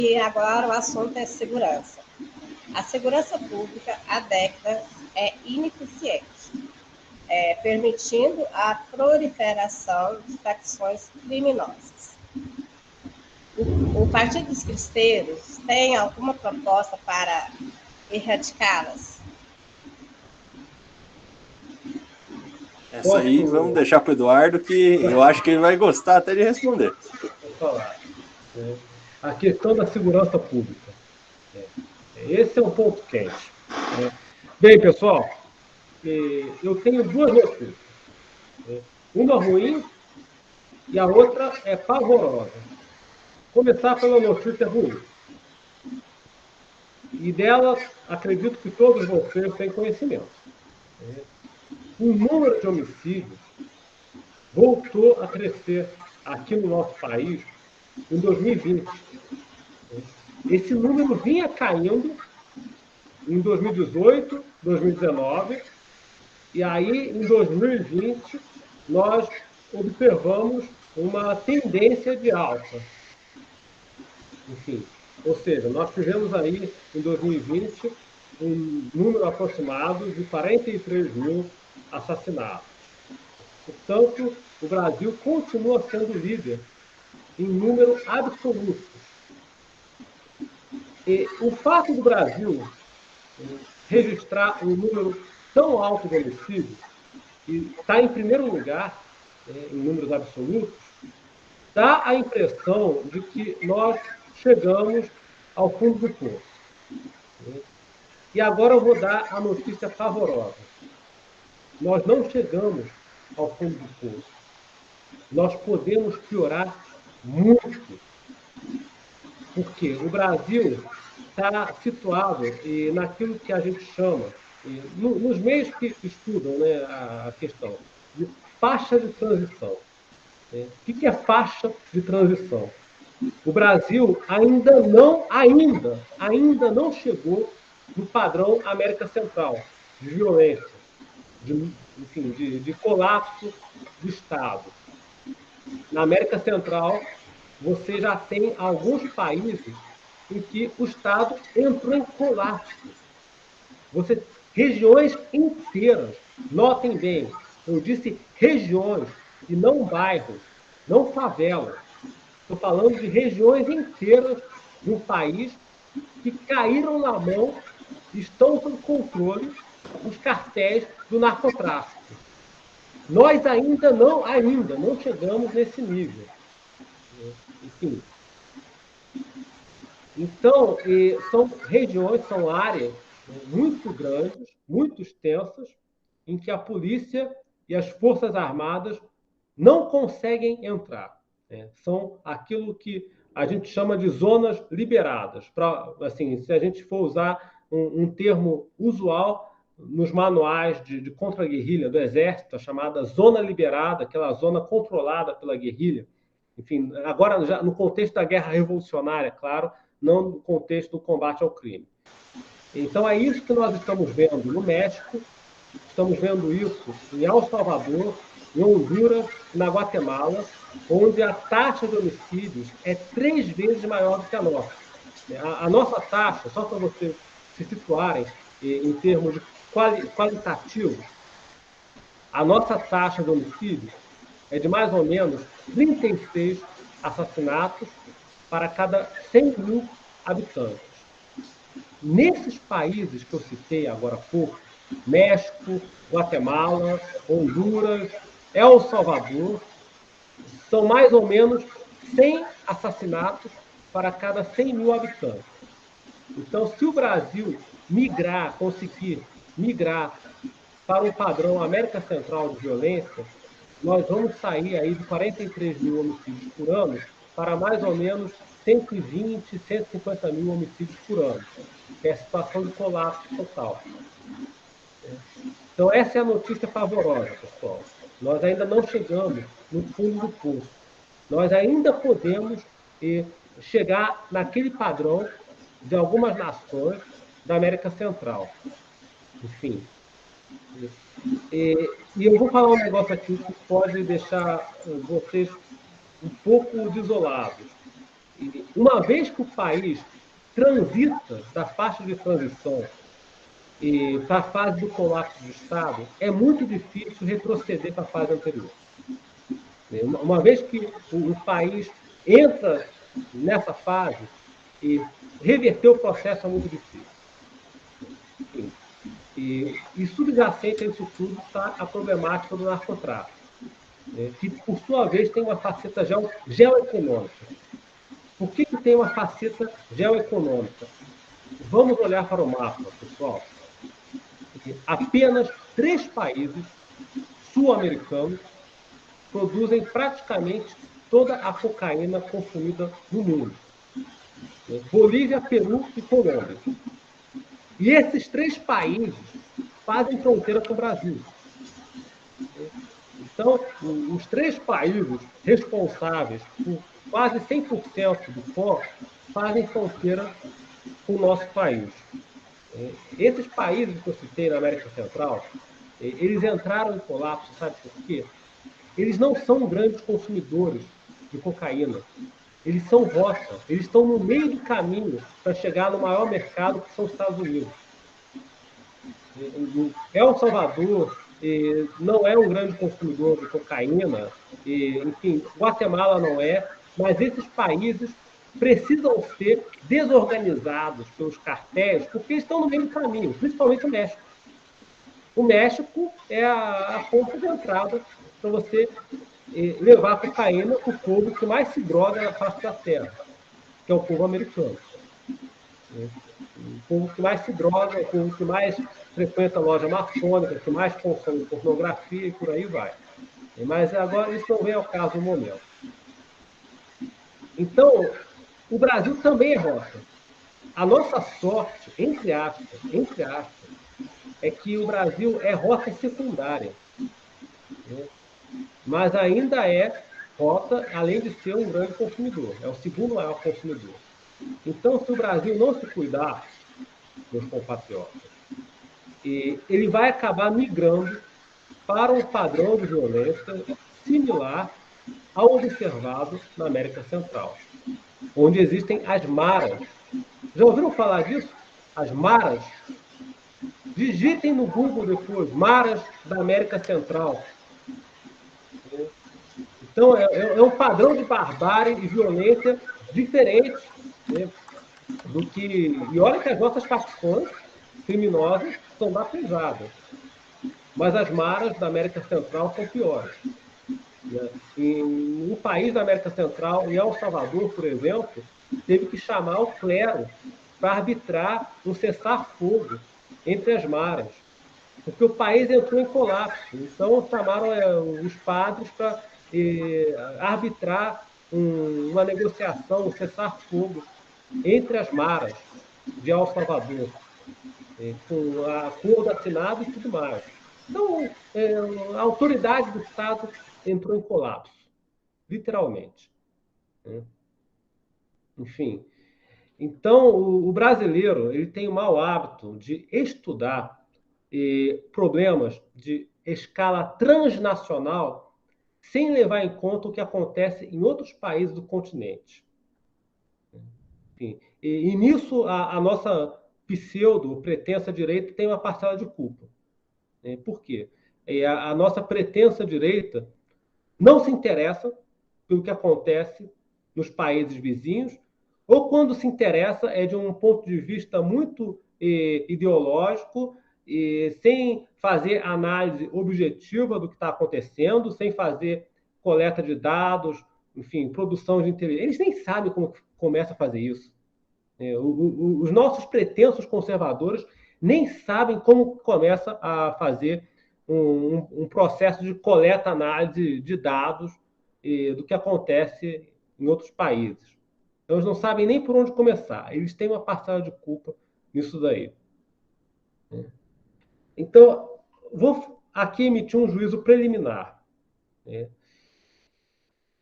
E agora o assunto é segurança. A segurança pública há décadas é ineficiente, permitindo a proliferação de facções criminosas. O Partido dos Cristeiros tem alguma proposta para erradicá-las? Essa aí vamos deixar para o Eduardo, que eu acho que ele vai gostar até de responder. Vou falar. A questão da segurança pública. Esse é um ponto quente. Bem, pessoal, eu tenho duas notícias. Uma ruim e a outra é pavorosa. Começar pela notícia ruim. E dela, acredito que todos vocês têm conhecimento. O número de homicídios voltou a crescer aqui no nosso país em 2020. Esse número vinha caindo em 2018, 2019, e aí em 2020 nós observamos uma tendência de alta. Enfim, ou seja, nós tivemos aí em 2020 um número aproximado de 43 mil assassinatos. Portanto, o Brasil continua sendo líder em número absoluto. E o fato do Brasil registrar um número tão alto de homicídios e estar em primeiro lugar em números absolutos, dá a impressão de que nós chegamos ao fundo do poço. E agora eu vou dar a notícia pavorosa. Nós não chegamos ao fundo do poço. Nós podemos piorar muito. Porque o Brasil está situado naquilo que a gente chama, nos meios que estudam, né, a questão de faixa de transição. O que é faixa de transição? O Brasil ainda não chegou no padrão América Central de violência, de colapso do Estado. Na América Central, você já tem alguns países em que o Estado entrou em colapso. Regiões inteiras, notem bem, eu disse regiões e não bairros, não favelas. Estou falando de regiões inteiras de um país que caíram na mão, estão sob controle dos cartéis do narcotráfico. Nós ainda não chegamos nesse nível. Enfim. Então, são regiões, são áreas muito grandes, muito extensas, em que a polícia e as Forças Armadas não conseguem entrar. São aquilo que a gente chama de zonas liberadas. Assim, se a gente for usar um termo usual nos manuais de contra-guerrilha do Exército, a chamada zona liberada, aquela zona controlada pela guerrilha. Enfim, agora já no contexto da guerra revolucionária, claro, não no contexto do combate ao crime. Então é isso que nós estamos vendo no México, estamos vendo isso em El Salvador, em Honduras e na Guatemala, onde a taxa de homicídios é 3 vezes maior do que a nossa. A nossa taxa, só para vocês se situarem em termos de qualitativo, a nossa taxa de homicídios é de mais ou menos 36 assassinatos para cada 100 mil habitantes. Nesses países que eu citei agora há pouco, México, Guatemala, Honduras, El Salvador, são mais ou menos 100 assassinatos para cada 100 mil habitantes. Então, se o Brasil conseguir migrar para um padrão América Central de violência, nós vamos sair aí de 43 mil homicídios por ano para mais ou menos 120, 150 mil homicídios por ano. Que é a situação de colapso total. Então, essa é a notícia pavorosa, pessoal. Nós ainda não chegamos no fundo do poço. Nós ainda podemos chegar naquele padrão de algumas nações da América Central. Enfim. E eu vou falar um negócio aqui que pode deixar vocês um pouco desolados. Uma vez que o país transita da faixa de transição para a fase do colapso do Estado, é muito difícil retroceder para a fase anterior. Uma vez que o país entra nessa fase, e reverter o processo é muito difícil. E subjacente a isso tudo está a problemática do narcotráfico, que, por sua vez, tem uma faceta geoeconômica. Por que tem uma faceta geoeconômica? Vamos olhar para o mapa, pessoal. Apenas 3 países sul-americanos produzem praticamente toda a cocaína consumida no mundo. Bolívia, Peru e Colômbia. E esses 3 países fazem fronteira com o Brasil. Então, os 3 países responsáveis por quase 100% do POR fazem fronteira com o nosso país. Esses países que eu citei na América Central, eles entraram em colapso, sabe por quê? Eles não são grandes consumidores de cocaína. Eles são rota, eles estão no meio do caminho para chegar no maior mercado, que são os Estados Unidos. El Salvador não é um grande consumidor de cocaína, enfim, Guatemala não é, mas esses países precisam ser desorganizados pelos cartéis, porque estão no meio do caminho, principalmente o México. O México é a porta de entrada para você levar a cocaína para o povo que mais se droga na face da terra, que é o povo americano. O povo que mais se droga, o povo que mais frequenta a loja maçônica, que mais consome pornografia e por aí vai. Mas agora isso não vem ao caso no momento. Então, o Brasil também é rota. A nossa sorte, entre aspas, é que o Brasil é rota secundária. Mas ainda é rota, além de ser um grande consumidor. É o segundo maior consumidor. Então, se o Brasil não se cuidar, meus compatriotas, ele vai acabar migrando para um padrão de violência similar ao observado na América Central, onde existem as maras. Já ouviram falar disso? As maras? Digitem no Google depois, maras da América Central. Então, é um padrão de barbárie e violência diferente, né, do que... E olha que as nossas facções criminosas são da pesada. Mas as maras da América Central são piores. Em um país da América Central, em El Salvador, por exemplo, teve que chamar o clero para arbitrar um cessar-fogo entre as maras, porque o país entrou em colapso. Então, chamaram os padres para arbitrar uma negociação, um cessar-fogo entre as maras de El Salvador, com acordo assinado e tudo mais. Então, a autoridade do Estado entrou em colapso, literalmente. Enfim, então o brasileiro ele tem o mau hábito de estudar problemas de escala transnacional sem levar em conta o que acontece em outros países do continente. Enfim, e nisso a nossa pretensa direita tem uma parcela de culpa. Por quê? A nossa pretensa direita não se interessa pelo que acontece nos países vizinhos, ou quando se interessa é de um ponto de vista muito ideológico, sem fazer análise objetiva do que está acontecendo, sem fazer coleta de dados, enfim, produção de inteligência. Eles nem sabem como começa a fazer isso. Os nossos pretensos conservadores nem sabem como começa a fazer um processo de coleta, análise de dados do que acontece em outros países. Então, eles não sabem nem por onde começar. Eles têm uma parcela de culpa nisso daí. Então, vou aqui emitir um juízo preliminar.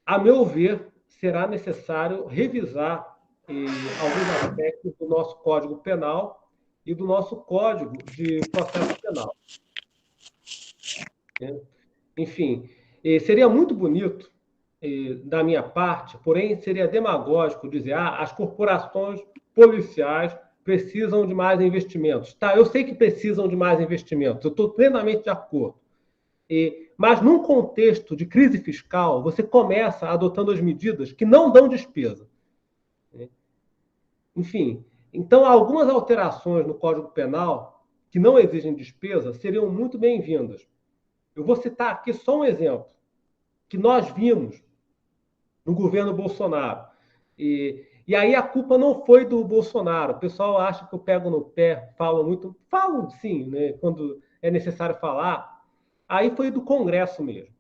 A meu ver, será necessário revisar alguns aspectos do nosso Código Penal e do nosso Código de Processo Penal. Enfim, seria muito bonito da minha parte, porém seria demagógico dizer as corporações policiais precisam de mais investimentos. Tá, eu sei que precisam de mais investimentos, eu estou plenamente de acordo. Mas num contexto de crise fiscal, você começa adotando as medidas que não dão despesa. Enfim, então algumas alterações no Código Penal que não exigem despesa seriam muito bem-vindas. Eu vou citar aqui só um exemplo que nós vimos no governo Bolsonaro. E aí a culpa não foi do Bolsonaro. O pessoal acha que eu pego no pé, falo sim, né, quando é necessário falar. Aí foi do Congresso mesmo.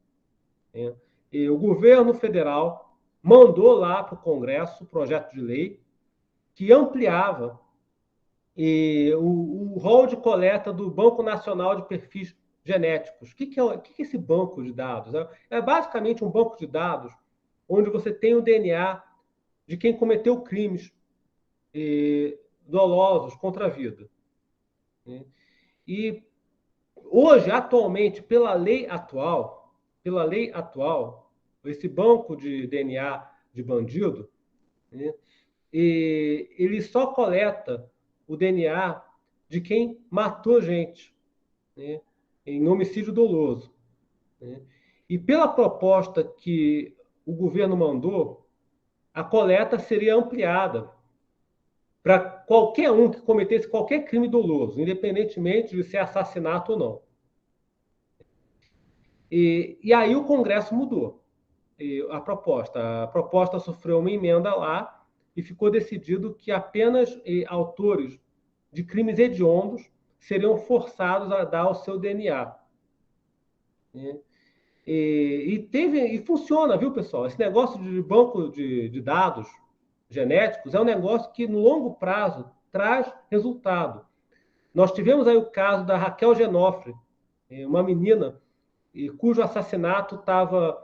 Né? E o governo federal mandou lá para o Congresso um projeto de lei que ampliava o rol de coleta do Banco Nacional de Perfis Genéticos. O que é esse banco de dados? É basicamente um banco de dados onde você tem o DNA de quem cometeu crimes dolosos contra a vida. E hoje, atualmente, pela lei atual, esse banco de DNA de bandido, ele só coleta o DNA de quem matou gente, em homicídio doloso. E pela proposta que o governo mandou, a coleta seria ampliada para qualquer um que cometesse qualquer crime doloso, independentemente de ser assassinato ou não. E aí o Congresso mudou a proposta. A proposta sofreu uma emenda lá e ficou decidido que apenas autores de crimes hediondos seriam forçados a dar o seu DNA. E funciona, viu, pessoal? Esse negócio de banco de dados genéticos é um negócio que, no longo prazo, traz resultado. Nós tivemos aí o caso da Raquel Genofre, uma menina cujo assassinato estava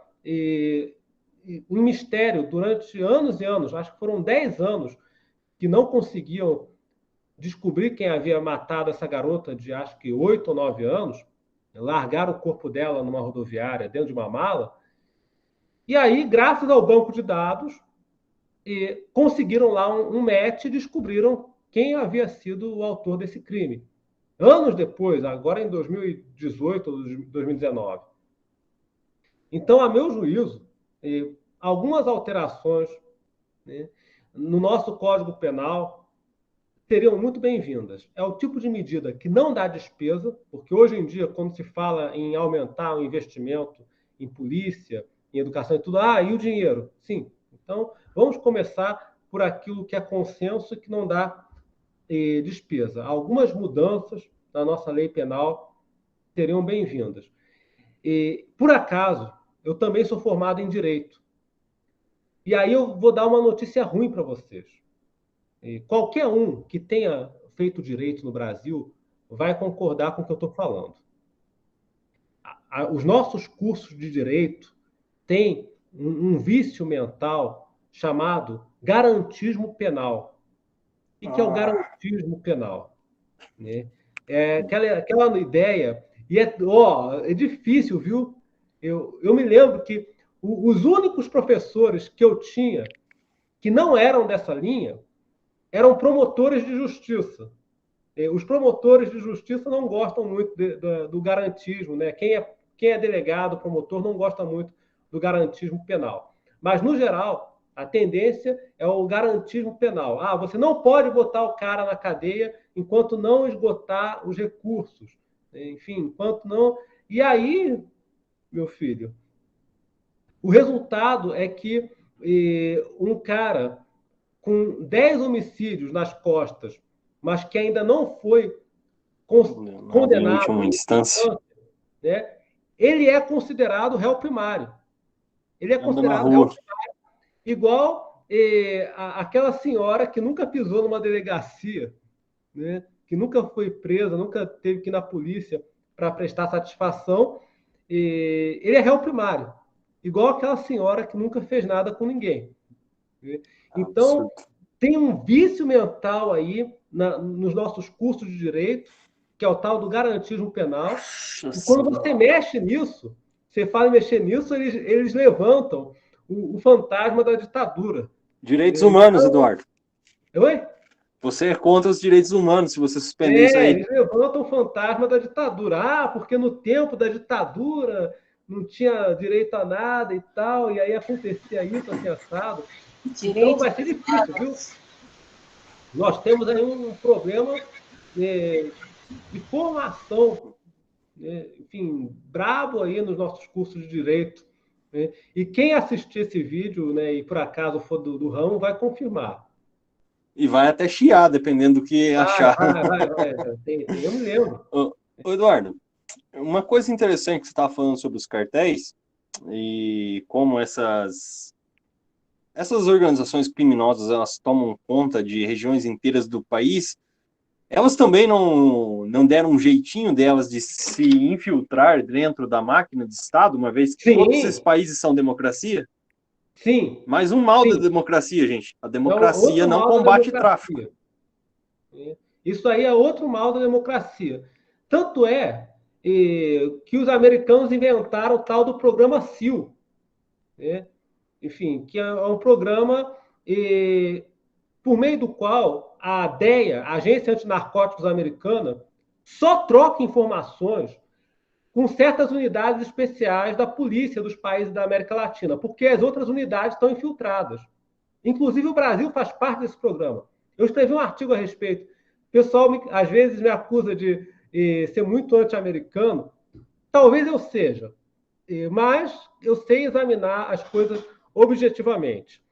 um mistério durante anos e anos, acho que foram 10 anos, que não conseguiam descobrir quem havia matado essa garota de acho que 8 ou 9 anos, largaram o corpo dela numa rodoviária, dentro de uma mala, e aí, graças ao banco de dados, conseguiram lá um match e descobriram quem havia sido o autor desse crime. Anos depois, agora em 2018 ou 2019. Então, a meu juízo, algumas alterações no nosso Código Penal seriam muito bem-vindas. É o tipo de medida que não dá despesa, porque hoje em dia, quando se fala em aumentar o investimento em polícia, em educação e tudo, e o dinheiro? Sim. Então, vamos começar por aquilo que é consenso e que não dá despesa. Algumas mudanças na nossa lei penal seriam bem-vindas. Por acaso, eu também sou formado em Direito. E aí eu vou dar uma notícia ruim para vocês. Qualquer um que tenha feito Direito no Brasil vai concordar com o que eu estou falando. Os nossos cursos de Direito têm um vício mental chamado garantismo penal. O que é o garantismo penal? É aquela ideia, e é difícil, viu? Eu me lembro que os únicos professores que eu tinha que não eram dessa linha eram promotores de justiça. Os promotores de justiça não gostam muito do garantismo, né? Quem é delegado, promotor, não gosta muito do garantismo penal. Mas, no geral, a tendência é o garantismo penal. Você não pode botar o cara na cadeia enquanto não esgotar os recursos. Enfim, enquanto não... E aí, meu filho, o resultado é que um cara com 10 homicídios nas costas, mas que ainda não foi condenado em última instância, né? Ele é considerado réu primário. Ele é considerado réu primário, igual aquela senhora que nunca pisou numa delegacia, né? Que nunca foi presa, nunca teve que ir na polícia para prestar satisfação. Ele é réu primário, igual aquela senhora que nunca fez nada com ninguém. Então, tem um vício mental aí nos nossos cursos de direito, que é o tal do garantismo penal. E quando você mexe nisso, você fala em mexer nisso, eles levantam o fantasma da ditadura. Direitos humanos, Eduardo. Oi? Você é contra os direitos humanos, se você suspender isso aí. Eles levantam o fantasma da ditadura. Ah, porque no tempo da ditadura não tinha direito a nada e tal, e aí acontecia isso, assim, assado. Então vai ser difícil, viu? Nós temos aí um problema de formação, enfim, brabo aí nos nossos cursos de direito. E quem assistir esse vídeo, e por acaso for do ramo, vai confirmar. E vai até chiar, dependendo do que achar. Vai. Eu me lembro. Ô, Eduardo, uma coisa interessante que você estava falando sobre os cartéis e como essas organizações criminosas elas tomam conta de regiões inteiras do país, elas também não deram um jeitinho delas de se infiltrar dentro da máquina de Estado, uma vez que todos esses países são democracia? Sim. Mas um mal da democracia, gente. A democracia não combate tráfico. Isso aí é outro mal da democracia. Tanto é que os americanos inventaram o tal do programa SEAL. Enfim, que é um programa por meio do qual a DEA, a Agência Antinarcóticos Americana, só troca informações com certas unidades especiais da polícia dos países da América Latina, porque as outras unidades estão infiltradas. Inclusive, o Brasil faz parte desse programa. Eu escrevi um artigo a respeito. O pessoal, às vezes, me acusa de ser muito anti-americano. Talvez eu seja, mas eu sei examinar as coisas objetivamente.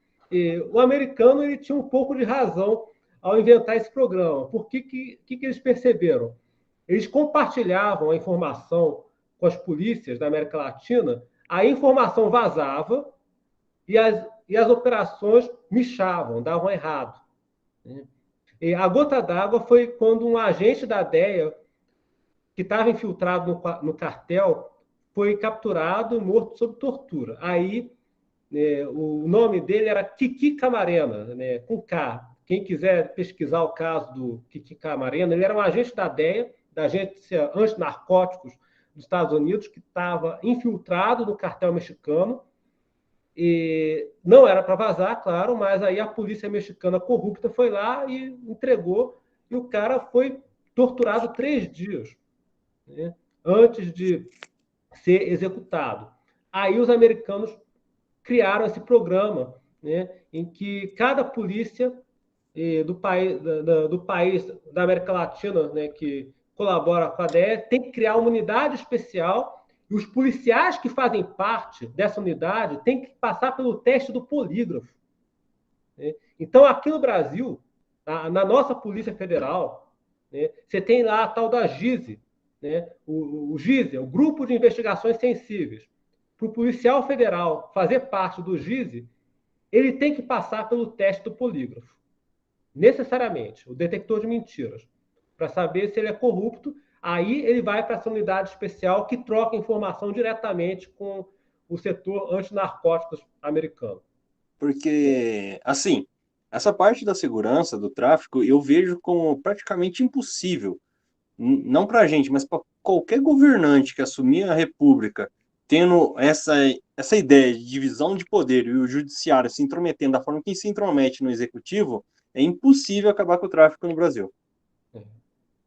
O americano ele tinha um pouco de razão ao inventar esse programa. Por que eles perceberam? Eles compartilhavam a informação com as polícias da América Latina, a informação vazava e as operações michavam, davam errado. E a gota d'água foi quando um agente da DEA, que estava infiltrado no cartel, foi capturado e morto sob tortura. Aí, o nome dele era Kiki Camarena, com K. Quem quiser pesquisar o caso do Kiki Camarena, ele era um agente da DEA, da Agência Antinarcóticos dos Estados Unidos, que estava infiltrado no cartel mexicano. E não era para vazar, claro, mas aí a polícia mexicana corrupta foi lá e entregou, e o cara foi torturado 3 dias, antes de ser executado. Aí os americanos criaram esse programa, em que cada polícia do país da América Latina, que colabora com a DEA, tem que criar uma unidade especial, e os policiais que fazem parte dessa unidade têm que passar pelo teste do polígrafo. Então, aqui no Brasil, na nossa Polícia Federal, você tem lá a tal da GISE, o GISE, o Grupo de Investigações Sensíveis. Para o policial federal fazer parte do GISE, ele tem que passar pelo teste do polígrafo. Necessariamente, o detector de mentiras. Para saber se ele é corrupto, aí ele vai para essa unidade especial que troca informação diretamente com o setor antinarcóticos americano. Porque, assim, essa parte da segurança, do tráfico, eu vejo como praticamente impossível. Não para a gente, mas para qualquer governante que assumir a república, tendo essa ideia de divisão de poder e o judiciário se intrometendo da forma que se intromete no executivo, é impossível acabar com o tráfico no Brasil.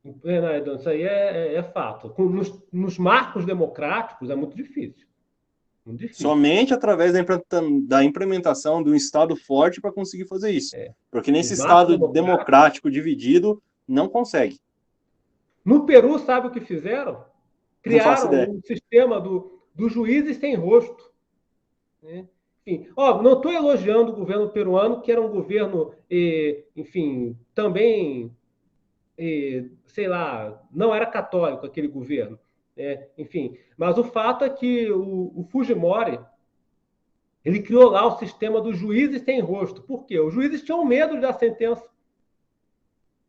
Isso aí é fato. Nos marcos democráticos é muito difícil. Muito difícil. Somente através da implementação de um Estado forte para conseguir fazer isso. Porque nesse Estado democrático dividido, não consegue. No Peru, sabe o que fizeram? Criaram um sistema do juízes sem rosto. Enfim, não estou elogiando o governo peruano, que era um governo, enfim, também, sei lá, não era católico aquele governo. Enfim, mas o fato é que o Fujimori, ele criou lá o sistema dos juízes sem rosto. Por quê? Os juízes tinham medo de dar sentença,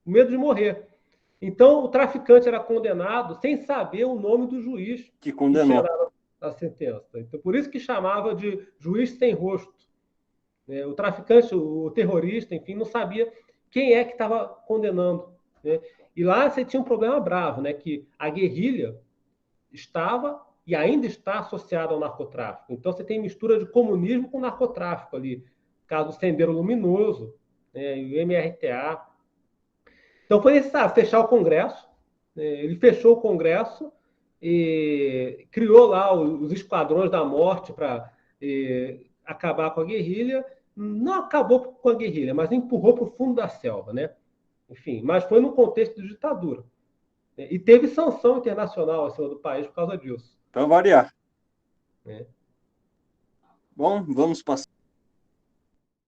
medo de morrer. Então, o traficante era condenado sem saber o nome do juiz que condenou a sentença. Então, por isso que chamava de juiz sem rosto. O traficante, o terrorista, enfim, não sabia quem é que estava condenando. E lá você tinha um problema bravo, que a guerrilha estava e ainda está associado ao narcotráfico. Então, você tem mistura de comunismo com narcotráfico ali. Caso do Sendero Luminoso, né, e o MRTA. Então, foi necessário fechar o Congresso. Ele fechou o Congresso e criou lá os esquadrões da morte para acabar com a guerrilha. Não acabou com a guerrilha, mas empurrou para o fundo da selva, né? Enfim, mas foi no contexto de ditadura. E teve sanção internacional acima do país por causa disso. Para variar. Né? Bom, vamos passar.